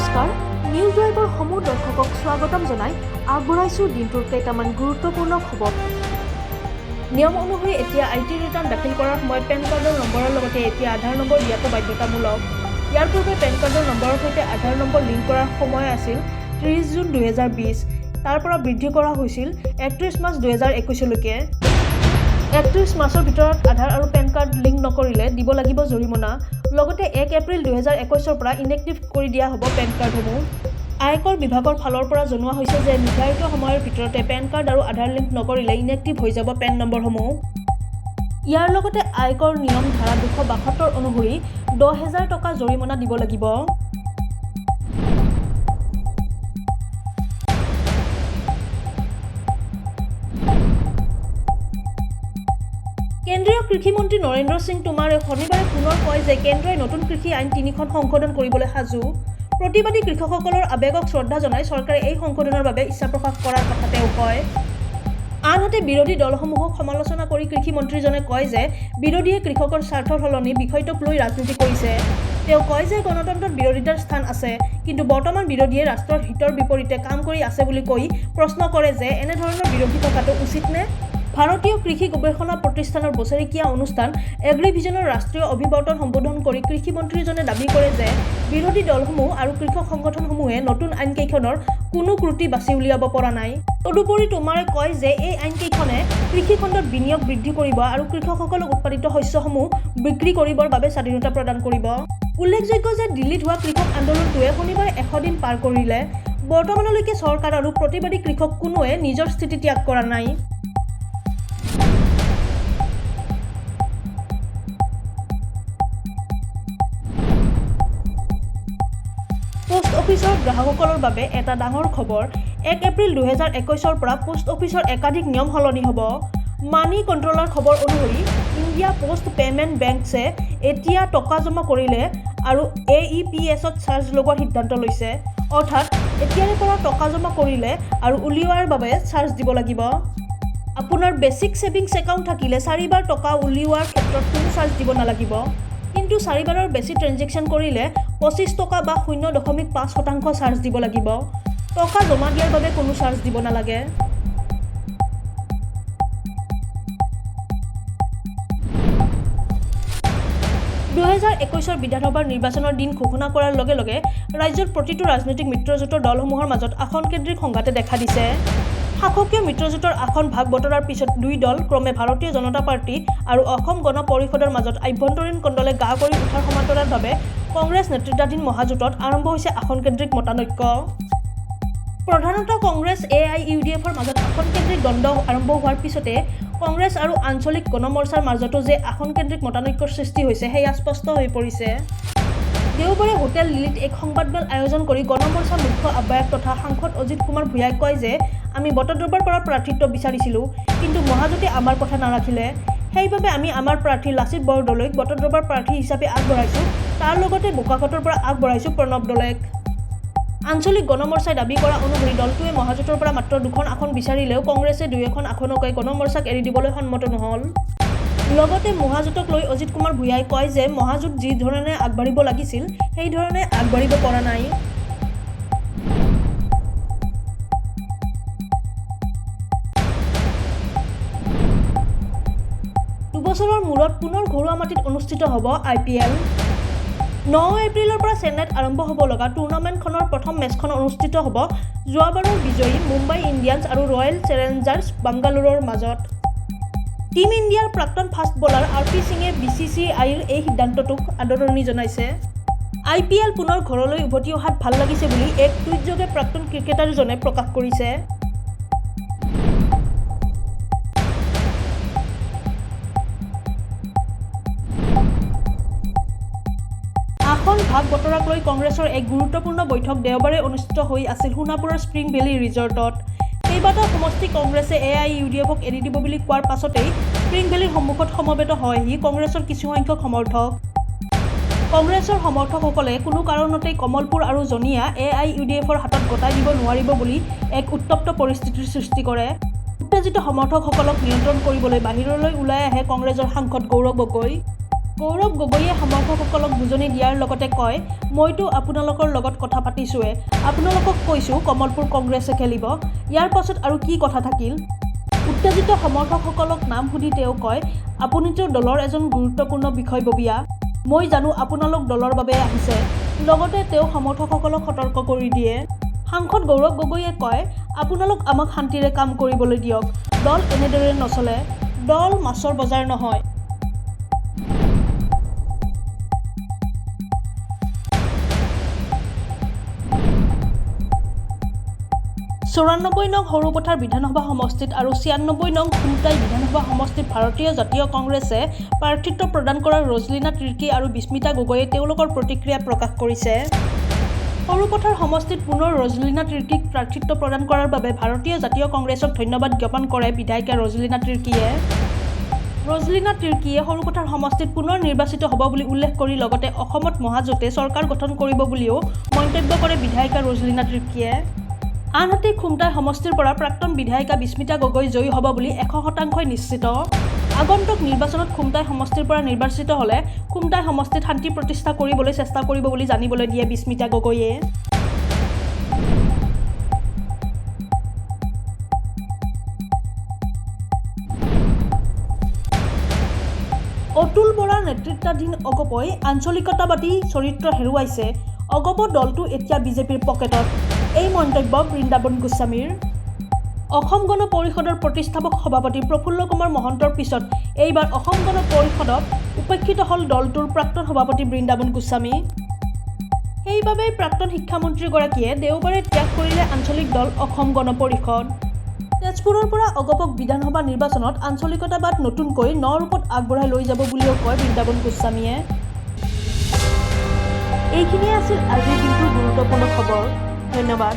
নমস্কাৰ, news driver সমূহ দৰ্শকক স্বাগতম জনাই আগবঢ়াইছোঁ দিনটোৰ কেইটামান গুৰুত্বপূৰ্ণ খবৰ। নিয়ম অনুসৰি এতিয়া IT ৰিটাৰ্ণ দাখিল কৰাৰ সময়ত পেন কাৰ্ডৰ নম্বৰৰ লগতে এতিয়া আধাৰ নম্বৰ দিয়াটো বাধ্যতামূলক। ইয়াৰ পূৰ্বে পেন কাৰ্ডৰ নম্বৰৰ সৈতে আধাৰ নম্বৰ লিংক কৰাৰ সময় আছিল 30 জুন 2020। তাৰ পৰা বৃদ্ধি কৰা হৈছিল 31 মাৰ্চ 2021লৈকে। 31 মাৰ্চৰ ভিতৰত আধাৰ আৰু পেন কাৰ্ড লিংক নকৰিলে দিব লাগিব জৰিমনা। লগতে 1 এপ্ৰিল 2021ৰ পৰা ইনএক্টিভ কৰি দিয়া হ'ব পেন কাৰ্ডসমূহ। আয়কৰ বিভাগৰ ফালৰ পৰা জনোৱা হৈছে যে নিৰ্ধাৰিত সময়ৰ ভিতৰতে পেন কাৰ্ড আৰু আধাৰ লিংক নকৰিলে ইনএক্টিভ হৈ যাব পেন নম্বৰসমূহ। ইয়াৰ লগতে আয়কৰ নিয়ম ধাৰা 272 অনুসৰি 10,000 টকা জৰিমনা দিব লাগিব। কেন্দ্ৰীয় কৃষি মন্ত্ৰী নৰেন্দ্ৰ সিং টোমাৰে শনিবাৰে পুনৰ কয় যে কেন্দ্ৰই নতুন কৃষি আইন 3খন সংশোধন কৰিবলৈ সাজু। প্ৰতিবাদী কৃষকসকলৰ আৱেগক শ্ৰদ্ধা জনাই চৰকাৰে এই সংশোধনৰ বাবে ইচ্ছা প্ৰকাশ কৰাৰ কথা তেওঁ কয়। আনহাতে বিৰোধী দলসমূহক সমালোচনা কৰি কৃষি মন্ত্ৰীজনে কয় যে বিৰোধীয়ে কৃষকৰ স্বাৰ্থৰ সলনি বিষয়টোক লৈ ৰাজনীতি কৰিছে। তেওঁ কয় যে গণতন্ত্ৰত বিৰোধিতাৰ স্থান আছে, কিন্তু বৰ্তমান বিৰোধীয়ে ৰাষ্ট্ৰৰ হিতৰ বিপৰীতে কাম কৰি আছে বুলি কৈ প্ৰশ্ন কৰে যে এনেধৰণৰ বিৰোধী থকাটো উচিত নে? ভাৰতীয় কৃষি গৱেষণা প্ৰতিষ্ঠানৰ বছৰেকীয়া অনুষ্ঠান এগ্ৰিভিজনৰ ৰাষ্ট্ৰীয় অভিৱৰ্তন সম্বোধন কৰি কৃষি মন্ত্ৰীজনে দাবী কৰে যে বিৰোধী দলসমূহ আৰু কৃষক সংগঠনসমূহে নতুন আইনকেইখনৰ কোনো ত্ৰুটি বাছি উলিয়াব পৰা নাই। তদুপৰি টোমাৰে কয় যে এই আইনকেইখনে কৃষি খণ্ডত বিনিয়োগ বৃদ্ধি কৰিব আৰু কৃষকসকলক উৎপাদিত শস্যসমূহ বিক্ৰী কৰিবৰ বাবে স্বাধীনতা প্ৰদান কৰিব। উল্লেখযোগ্য যে দিল্লীত হোৱা কৃষক আন্দোলনটোৱে শনিবাৰে 100 দিন পাৰ কৰিলে। বৰ্তমানলৈকে চৰকাৰ আৰু প্ৰতিবাদী কৃষক কোনোৱে নিজৰ স্থিতি ত্যাগ কৰা নাই। পোষ্ট অফিচৰ গ্ৰাহকসকলৰ বাবে এটা ডাঙৰ খবৰ। 1 এপ্ৰিল 2021ৰ পৰা পোষ্ট অফিচৰ একাধিক নিয়ম সলনি হ'ব। মানি কণ্ট্ৰলৰ খবৰ অনুসৰি ইণ্ডিয়া পোষ্ট পেমেণ্ট বেংকছে এতিয়া টকা জমা কৰিলে আৰু AEPSত চাৰ্জ লগোৱাৰ সিদ্ধান্ত লৈছে। অৰ্থাৎ এতিয়াৰে পৰা টকা জমা কৰিলে আৰু উলিওৱাৰ বাবে চাৰ্জ দিব লাগিব। আপোনাৰ বেছিক ছেভিংছ একাউণ্ট থাকিলে 4 বাৰ টকা উলিওৱাৰ ক্ষেত্ৰত কোনো চাৰ্জ দিব নালাগিব। কিন্তু 4 বাৰৰ বেছি ট্ৰেঞ্জেকশ্যন কৰিলে 25 টকা বা 0.5% চাৰ্জ দিব লাগিব। টকা জমা দিয়াৰ বাবে কোনো চাৰ্জ দিব নালাগে। বিধানসভাৰ নিৰ্বাচনৰ দিন ঘোষণা কৰাৰ লগে লগে ৰাজ্যৰ প্ৰতিটো ৰাজনৈতিক মিত্ৰজোঁটৰ দলসমূহৰ মাজত আসনকেন্দ্ৰিক সংঘাতে দেখা দিছে। শাসকীয় মিত্ৰজোঁটৰ আসন ভাগ বতৰাৰ পিছত দুই দল ক্ৰমে ভাৰতীয় জনতা পাৰ্টি আৰু অসম গণ পৰিষদৰ মাজত আভ্যন্তৰীণ কণ্ডলে গা কৰি উঠাৰ সমান্তৰালভাৱে কংগ্ৰেছ নেতৃত্বাধীন মহাজোঁটত আৰম্ভ হৈছে আসনকেন্দ্ৰিক মতানৈক্য। প্ৰধানতঃ কংগ্ৰেছ AIUDFৰ মাজত আসনকেন্দ্ৰিক দ্বন্দ্ব আৰম্ভ হোৱাৰ পিছতে কংগ্ৰেছ আৰু আঞ্চলিক গণমৰ্চাৰ মাজতো যে আসনকেন্দ্ৰিক মতানৈক্যৰ সৃষ্টি হৈছে সেয়া স্পষ্ট হৈ পৰিছে। দেওবাৰে হোটেল দিল্লীত এক সংবাদমেল আয়োজন কৰি গণমৰ্চাৰ মুখ্য আহ্বায়ক তথা সাংসদ অজিত কুমাৰ ভূঞাই কয় যে আমি বটদ্ৰৱাৰ পৰা প্ৰাৰ্থিত্ব বিচাৰিছিলোঁ, কিন্তু মহাজোঁটে আমাৰ কথা নাৰাখিলে। সেইবাবে আমি আমাৰ প্ৰাৰ্থী লাচিত বৰদলৈক বটদ্ৰৱাৰ প্ৰাৰ্থী হিচাপে আগবঢ়াইছোঁ। তাৰ লগতে বোকাখাতৰ পৰা আগবঢ়াইছোঁ প্ৰণৱ দলেক। আঞ্চলিক গণমৰ্চাই দাবী কৰা অনুসৰি দলটোৱে মহাজোঁটৰ পৰা মাত্ৰ 2খন আসন বিচাৰিলেও কংগ্ৰেছে 2এখন আসনকে গণমৰ্চাক এৰি দিবলৈ সন্মত নহ'ল। লগতে মহাজোঁটক লৈ অজিত কুমাৰ ভূঞাই কয় যে মহাজোঁট যি ধৰণে আগবাঢ়িব লাগিছিল সেই ধৰণে আগবাঢ়িব পৰা নাই। দুবছৰৰ মূৰত পুনৰ ঘৰুৱা মাটিত অনুষ্ঠিত হ'ব IPL। 9 এপ্ৰিলৰ পৰা চেন্নাইত আৰম্ভ হ'ব লগা টুৰ্ণামেণ্টখনৰ প্ৰথম মেচখন অনুষ্ঠিত হ'ব যোৱাবাৰৰ বিজয়ী মুম্বাই ইণ্ডিয়ানছ আৰু ৰয়েল চেলেঞ্জাৰ্ছ বাংগালোৰৰ মাজত। টীম ইণ্ডিয়াৰ প্ৰাক্তন ফাষ্ট বলাৰ RP সিঙে BCCIৰ এই সিদ্ধান্তটোক আদৰণি জনাইছে। IPL পুনৰ ঘৰলৈ উভতি অহাত ভাল লাগিছে বুলি এক টুইটযোগে প্ৰাক্তন ক্ৰিকেটাৰজনে প্ৰকাশ কৰিছে। আসন ভাগ বতৰাক লৈ কংগ্ৰেছৰ এক গুৰুত্বপূৰ্ণ বৈঠক দেওবাৰে অনুষ্ঠিত হৈ আছিল সোণাপুৰৰ স্প্ৰিং ভেলী ৰিজৰ্টত। কেইবাটাও সমষ্টি কংগ্ৰেছে AIUDFক এৰি দিব বুলি কোৱাৰ পাছতেই স্প্ৰিং ভেলীৰ সন্মুখত সমবেত হয়হি কংগ্ৰেছৰ কিছুসংখ্যক সমৰ্থক। কংগ্ৰেছৰ সমৰ্থকসকলে কোনো কাৰণতেই কমলপুৰ আৰু জনিয়া AIUDFৰ হাতত গতাই দিব নোৱাৰিব বুলি এক উত্তপ্ত পৰিস্থিতিৰ সৃষ্টি কৰে। উত্তেজিত সমৰ্থকসকলক নিয়ন্ত্ৰণ কৰিবলৈ বাহিৰলৈ ওলাই আহে কংগ্ৰেছৰ সাংসদ গৌৰৱ গগৈ। গৌৰৱ গগৈয়ে সমৰ্থকসকলক বুজনি দিয়াৰ লগতে কয়, মইতো আপোনালোকৰ লগত কথা পাতিছোঁৱে, আপোনালোকক কৈছোঁ কমলপুৰ কংগ্ৰেছে খেলিব, ইয়াৰ পাছত আৰু কি কথা থাকিল। উত্তেজিত সমৰ্থকসকলক নাম সুধি তেওঁ কয়, আপুনিতো দলৰ এজন গুৰুত্বপূৰ্ণ বিষয়ববীয়া, মই জানো আপোনালোক দলৰ বাবে আহিছে। লগতে তেওঁ সমৰ্থকসকলক সতৰ্ক কৰি দিয়ে। সাংসদ গৌৰৱ গগৈয়ে কয়, আপোনালোক আমাক শান্তিৰে কাম কৰিবলৈ দিয়ক, দল এনেদৰে নচলে, দল মাছৰ বজাৰ নহয়। ৯৪ নং সৰুপথাৰ বিধানসভা সমষ্টিত আৰু ৯৬ নং খুমটাই বিধানসভা সমষ্টিত ভাৰতীয় জাতীয় কংগ্ৰেছে প্ৰাৰ্থিত্ব প্ৰদান কৰা ৰজলিনা তিৰ্কী আৰু বিস্মিতা গগৈয়ে তেওঁলোকৰ প্ৰতিক্ৰিয়া প্ৰকাশ কৰিছে। সৰুপথাৰ সমষ্টিত পুনৰ ৰজলিনা তিৰ্কীক প্ৰাৰ্থিত্ব প্ৰদান কৰাৰ বাবে ভাৰতীয় জাতীয় কংগ্ৰেছক ধন্যবাদ জ্ঞাপন কৰে বিধায়িকা ৰজলিনা তিৰ্কীয়ে। ৰজলিনা তিৰ্কীয়ে সৰুপথাৰ সমষ্টিত পুনৰ নিৰ্বাচিত হ'ব বুলি উল্লেখ কৰি লগতে অসমত মহাজোঁটে চৰকাৰ গঠন কৰিব বুলিও মন্তব্য কৰে বিধায়িকা ৰজলিনা তিৰ্কীয়ে। আনহাতে খুমটাই সমষ্টিৰ পৰা প্ৰাক্তন বিধায়িকা বিস্মিতা গগৈ জয়ী হ'ব বুলি ১০০% নিশ্চিত। আগন্তুক নিৰ্বাচনত খুমটাই সমষ্টিৰ পৰা নিৰ্বাচিত হ'লে খুমটাই সমষ্টিত শান্তি প্ৰতিষ্ঠা কৰিবলৈ চেষ্টা কৰিব বুলি জানিবলৈ দিয়ে বিস্মিতা গগৈয়ে। অতুল বৰাৰ নেতৃত্বাধীন অগপই আঞ্চলিকতাবাদী চৰিত্ৰ হেৰুৱাইছে, অগপ দলটো এতিয়া বিজেপিৰ পকেটত, এই মন্তব্য বৃন্দাবন গোস্বামীৰ। অসম গণ পৰিষদৰ প্ৰতিষ্ঠাপক সভাপতি প্ৰফুল্ল কুমাৰ মহন্তৰ পিছত এইবাৰ অসম গণ পৰিষদত উপেক্ষিত হ'ল দলটোৰ প্ৰাক্তন সভাপতি বৃন্দাবন গোস্বামী। সেইবাবেই প্ৰাক্তন শিক্ষামন্ত্ৰীগৰাকীয়ে দেওবাৰে ত্যাগ কৰিলে আঞ্চলিক দল অসম গণ পৰিষদ। তেজপুৰৰ পৰা অগপক বিধানসভা নিৰ্বাচনত আঞ্চলিকতাবাদ নতুনকৈ ন ৰূপত আগবঢ়াই লৈ যাব বুলিও কয় বৃন্দাবন গোস্বামীয়ে। এইখিনিয়ে আছিল আজিৰ দিনটোৰ গুৰুত্বপূৰ্ণ খবৰ। ধন্যবাদ।